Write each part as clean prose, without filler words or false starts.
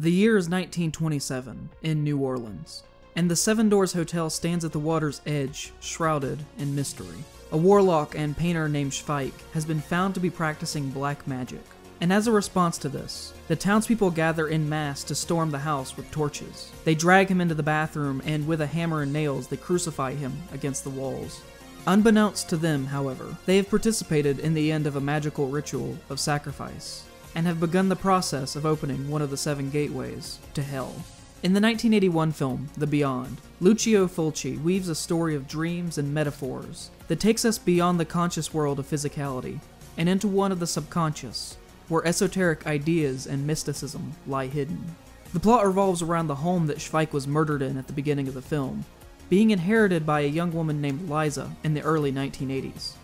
The year is 1927, in New Orleans, and the Seven Doors Hotel stands at the water's edge, shrouded in mystery. A warlock and painter named Schweik has been found to be practicing black magic, and as a response to this, the townspeople gather en masse to storm the house with torches. They drag him into the bathroom, and with a hammer and nails, they crucify him against the walls. Unbeknownst to them, however, they have participated in the end of a magical ritual of sacrifice, and have begun the process of opening one of the 7 gateways to hell. In the 1981 film, The Beyond, Lucio Fulci weaves a story of dreams and metaphors that takes us beyond the conscious world of physicality, and into one of the subconscious, where esoteric ideas and mysticism lie hidden. The plot revolves around the home that Schweik was murdered in at the beginning of the film, being inherited by a young woman named Liza in the early 1980s,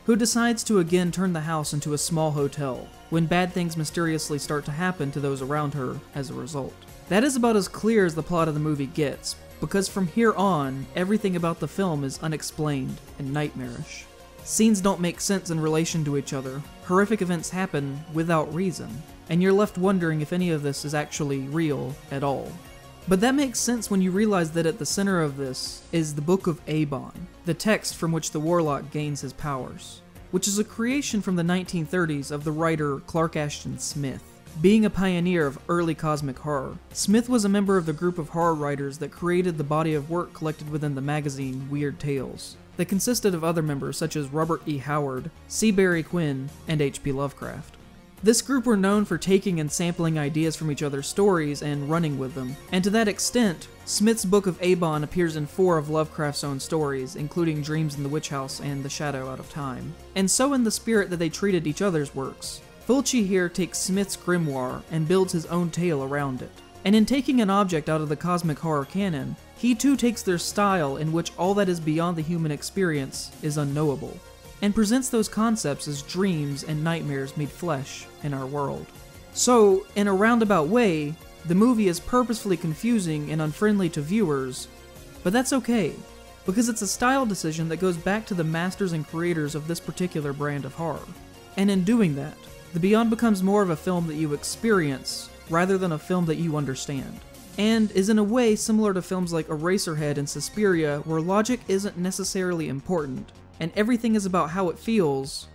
who decides to again turn the house into a small hotel, when bad things mysteriously start to happen to those around her as a result. That is about as clear as the plot of the movie gets, because from here on, everything about the film is unexplained and nightmarish. Scenes don't make sense in relation to each other, horrific events happen without reason, and you're left wondering if any of this is actually real at all. But that makes sense when you realize that at the center of this is the Book of Abon, the text from which the warlock gains his powers, which is a creation from the 1930s of the writer Clark Ashton Smith. Being a pioneer of early cosmic horror, Smith was a member of the group of horror writers that created the body of work collected within the magazine Weird Tales, that consisted of other members such as Robert E. Howard, C. Barry Quinn, and H.P. Lovecraft. This group were known for taking and sampling ideas from each other's stories and running with them, and to that extent, Smith's Book of Abon appears in 4 of Lovecraft's own stories, including Dreams in the Witch House and The Shadow Out of Time. And so in the spirit that they treated each other's works, Fulci here takes Smith's grimoire and builds his own tale around it. And in taking an object out of the cosmic horror canon, he too takes their style in which all that is beyond the human experience is unknowable, and presents those concepts as dreams and nightmares made flesh in our world. So, in a roundabout way, the movie is purposefully confusing and unfriendly to viewers, but that's okay, because it's a style decision that goes back to the masters and creators of this particular brand of horror. And in doing that, The Beyond becomes more of a film that you experience, rather than a film that you understand, and is in a way similar to films like Eraserhead and Suspiria, where logic isn't necessarily important, and everything is about how it feels,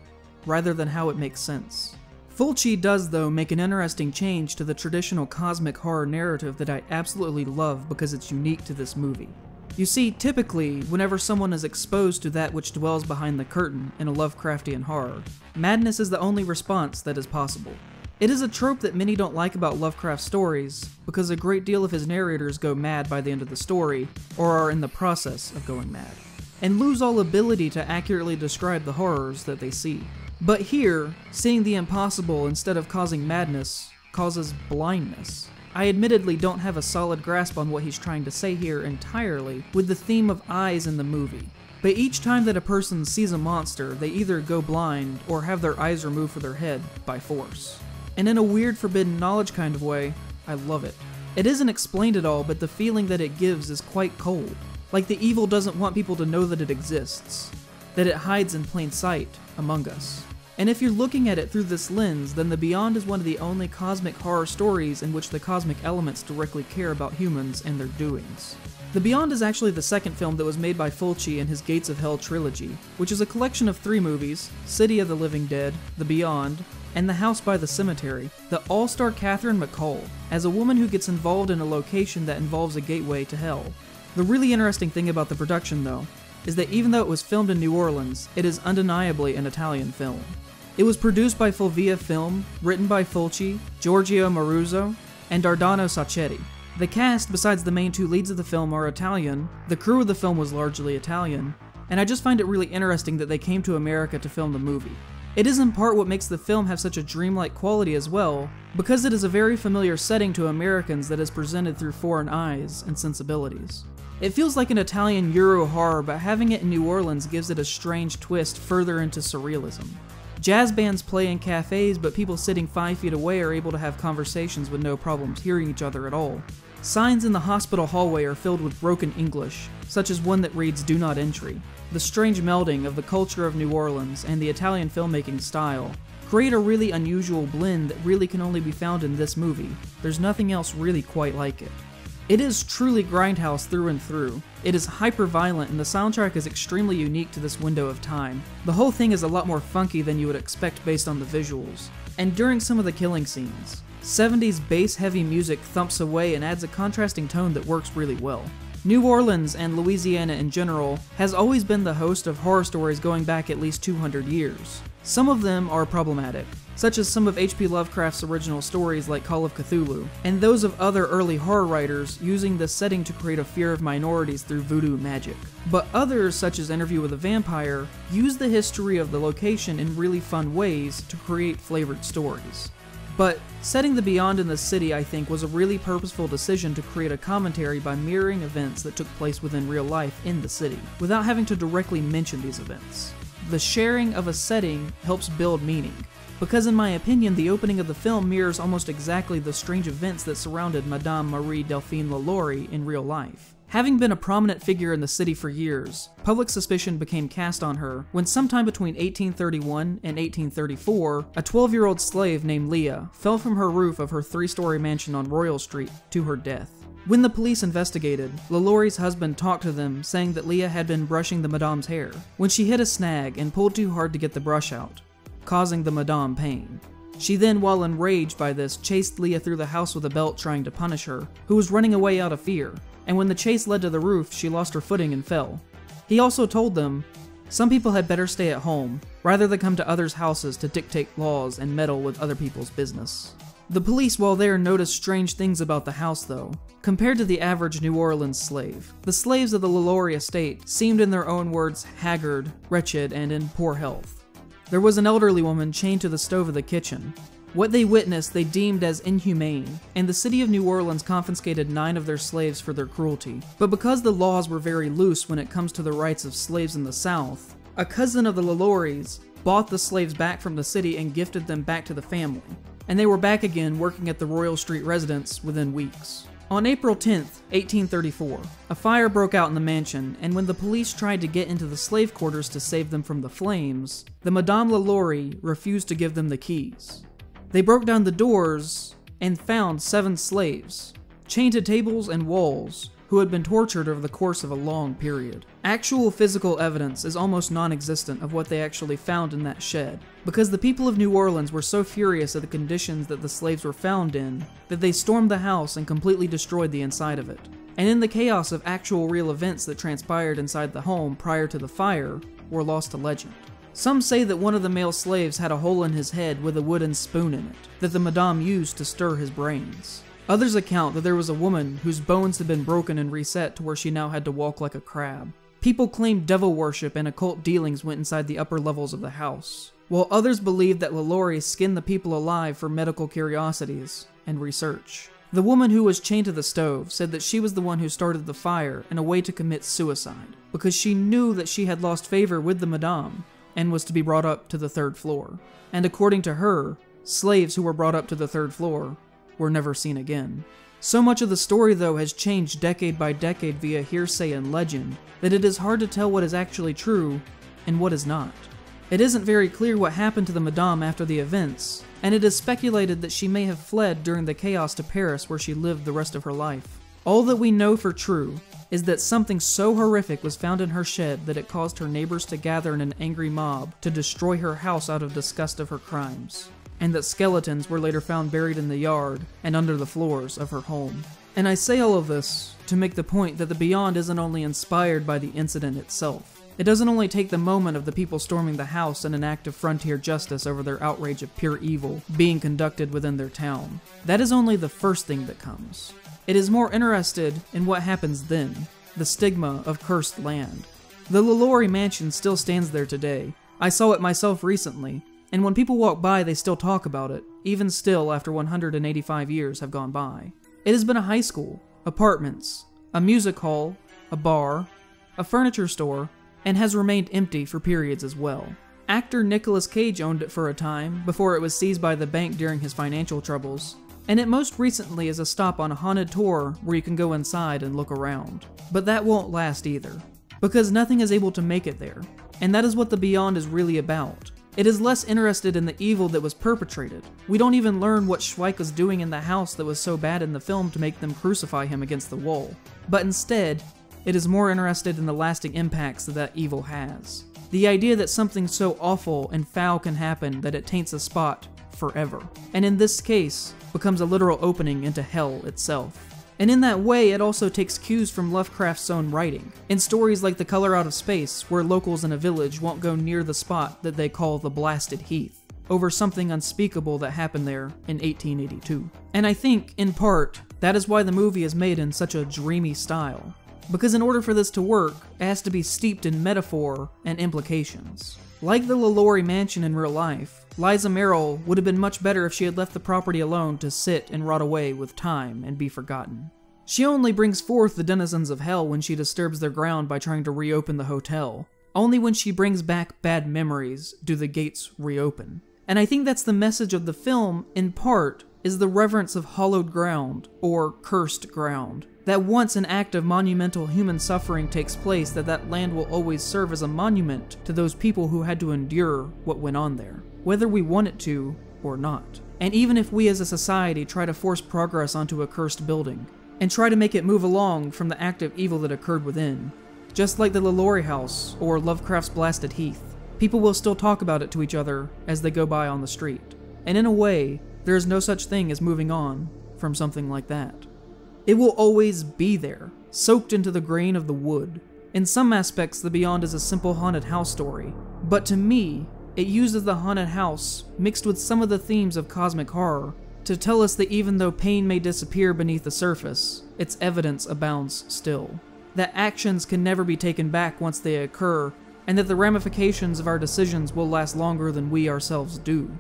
rather than how it makes sense. Fulci does, though, make an interesting change to the traditional cosmic horror narrative that I absolutely love because it's unique to this movie. You see, typically, whenever someone is exposed to that which dwells behind the curtain in a Lovecraftian horror, madness is the only response that is possible. It is a trope that many don't like about Lovecraft's stories, because a great deal of his narrators go mad by the end of the story, or are in the process of going mad, and lose all ability to accurately describe the horrors that they see. But here, seeing the impossible instead of causing madness, causes blindness. I admittedly don't have a solid grasp on what he's trying to say here entirely with the theme of eyes in the movie, but each time that a person sees a monster, they either go blind or have their eyes removed from their head by force. And in a weird forbidden knowledge kind of way, I love it. It isn't explained at all, but the feeling that it gives is quite cold. Like the evil doesn't want people to know that it exists, that it hides in plain sight among us. And if you're looking at it through this lens, then The Beyond is one of the only cosmic horror stories in which the cosmic elements directly care about humans and their doings. The Beyond is actually the second film that was made by Fulci in his Gates of Hell trilogy, which is a collection of 3 movies, City of the Living Dead, The Beyond, and The House by the Cemetery, that all star Catherine McCall as a woman who gets involved in a location that involves a gateway to hell. The really interesting thing about the production, though, is that even though it was filmed in New Orleans, it is undeniably an Italian film. It was produced by Fulvia Film, written by Fulci, Giorgio Maruzzo, and Dardano Sacchetti. The cast, besides the main 2 leads of the film, are Italian, the crew of the film was largely Italian, and I just find it really interesting that they came to America to film the movie. It is in part what makes the film have such a dreamlike quality as well, because it is a very familiar setting to Americans that is presented through foreign eyes and sensibilities. It feels like an Italian Euro horror, but having it in New Orleans gives it a strange twist further into surrealism. Jazz bands play in cafes, but people sitting 5 feet away are able to have conversations with no problems hearing each other at all. Signs in the hospital hallway are filled with broken English, such as one that reads "Do Not Entry." The strange melding of the culture of New Orleans and the Italian filmmaking style create a really unusual blend that really can only be found in this movie. There's nothing else really quite like it. It is truly grindhouse through and through. It is hyper-violent, and the soundtrack is extremely unique to this window of time. The whole thing is a lot more funky than you would expect based on the visuals. And during some of the killing scenes, 70s bass-heavy music thumps away and adds a contrasting tone that works really well. New Orleans, and Louisiana in general, has always been the host of horror stories going back at least 200 years. Some of them are problematic, such as some of H.P. Lovecraft's original stories like Call of Cthulhu, and those of other early horror writers using this setting to create a fear of minorities through voodoo magic. But others, such as Interview with a Vampire, use the history of the location in really fun ways to create flavored stories. But setting the Beyond in the city, I think, was a really purposeful decision to create a commentary by mirroring events that took place within real life in the city, without having to directly mention these events. The sharing of a setting helps build meaning, because in my opinion, the opening of the film mirrors almost exactly the strange events that surrounded Madame Marie Delphine LaLaurie in real life. Having been a prominent figure in the city for years, public suspicion became cast on her when sometime between 1831 and 1834, a 12-year-old slave named Leah fell from her roof of her 3-story mansion on Royal Street to her death. When the police investigated, LaLaurie's husband talked to them, saying that Leah had been brushing the Madame's hair when she hit a snag and pulled too hard to get the brush out, causing the Madame pain. She then, while enraged by this, chased Leah through the house with a belt trying to punish her, who was running away out of fear, and when the chase led to the roof, she lost her footing and fell. He also told them, some people had better stay at home, rather than come to others' houses to dictate laws and meddle with other people's business. The police, while there, noticed strange things about the house though. Compared to the average New Orleans slave, the slaves of the LaLaurie estate seemed, in their own words, haggard, wretched, and in poor health. There was an elderly woman chained to the stove of the kitchen. What they witnessed they deemed as inhumane, and the city of New Orleans confiscated 9 of their slaves for their cruelty. But because the laws were very loose when it comes to the rights of slaves in the South, a cousin of the LaLauries bought the slaves back from the city and gifted them back to the family, and they were back again working at the Royal Street residence within weeks. On April 10th, 1834, a fire broke out in the mansion, and when the police tried to get into the slave quarters to save them from the flames, the Madame LaLaurie refused to give them the keys. They broke down the doors and found 7 slaves, chained to tables and walls, who had been tortured over the course of a long period. Actual physical evidence is almost non-existent of what they actually found in that shed, because the people of New Orleans were so furious at the conditions that the slaves were found in, that they stormed the house and completely destroyed the inside of it. And in the chaos of actual real events that transpired inside the home prior to the fire, were lost to legend. Some say that one of the male slaves had a hole in his head with a wooden spoon in it, that the Madame used to stir his brains. Others account that there was a woman whose bones had been broken and reset to where she now had to walk like a crab. People claimed devil worship and occult dealings went inside the upper levels of the house, while others believed that LaLaurie skinned the people alive for medical curiosities and research. The woman who was chained to the stove said that she was the one who started the fire in a way to commit suicide, because she knew that she had lost favor with the Madame and was to be brought up to the 3rd floor. And according to her, slaves who were brought up to the 3rd floor were never seen again. So much of the story, though, has changed decade by decade via hearsay and legend that it is hard to tell what is actually true and what is not. It isn't very clear what happened to the Madame after the events, and it is speculated that she may have fled during the chaos to Paris, where she lived the rest of her life. All that we know for true is that something so horrific was found in her shed that it caused her neighbors to gather in an angry mob to destroy her house out of disgust of her crimes, and that skeletons were later found buried in the yard and under the floors of her home. And I say all of this to make the point that the Beyond isn't only inspired by the incident itself. It doesn't only take the moment of the people storming the house and an act of frontier justice over their outrage of pure evil being conducted within their town. That is only the first thing that comes. It is more interested in what happens then, the stigma of cursed land. The LaLaurie mansion still stands there today. I saw it myself recently, and when people walk by they still talk about it, even still after 185 years have gone by. It has been a high school, apartments, a music hall, a bar, a furniture store, and has remained empty for periods as well. Actor Nicolas Cage owned it for a time, before it was seized by the bank during his financial troubles, and it most recently is a stop on a haunted tour where you can go inside and look around. But that won't last either, because nothing is able to make it there, and that is what the Beyond is really about. It is less interested in the evil that was perpetrated. We don't even learn what Schweik was doing in the house that was so bad in the film to make them crucify him against the wall. But instead, it is more interested in the lasting impacts that evil has. The idea that something so awful and foul can happen that it taints a spot forever. And in this case, becomes a literal opening into hell itself. And in that way, it also takes cues from Lovecraft's own writing. In stories like The Color Out of Space, where locals in a village won't go near the spot that they call the Blasted Heath, over something unspeakable that happened there in 1882. And I think, in part, that is why the movie is made in such a dreamy style. Because in order for this to work, it has to be steeped in metaphor and implications. Like the LaLaurie mansion in real life, Liza Merrill would have been much better if she had left the property alone to sit and rot away with time and be forgotten. She only brings forth the denizens of hell when she disturbs their ground by trying to reopen the hotel. Only when she brings back bad memories do the gates reopen. And I think that's the message of the film, in part, is the reverence of hallowed ground, or cursed ground. That once an act of monumental human suffering takes place, that land will always serve as a monument to those people who had to endure what went on there, whether we want it to or not. And even if we as a society try to force progress onto a cursed building, and try to make it move along from the act of evil that occurred within, just like the LaLaurie house or Lovecraft's Blasted Heath, people will still talk about it to each other as they go by on the street. And in a way, there is no such thing as moving on from something like that. It will always be there, soaked into the grain of the wood. In some aspects, The Beyond is a simple haunted house story, but to me, it uses the haunted house, mixed with some of the themes of cosmic horror, to tell us that even though pain may disappear beneath the surface, its evidence abounds still. That actions can never be taken back once they occur, and that the ramifications of our decisions will last longer than we ourselves do.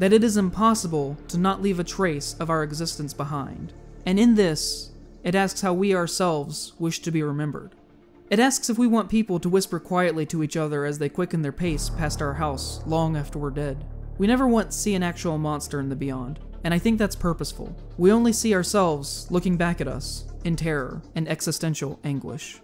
That it is impossible to not leave a trace of our existence behind. And in this, it asks how we ourselves wish to be remembered. It asks if we want people to whisper quietly to each other as they quicken their pace past our house long after we're dead. We never once see an actual monster in the Beyond, and I think that's purposeful. We only see ourselves looking back at us in terror and existential anguish.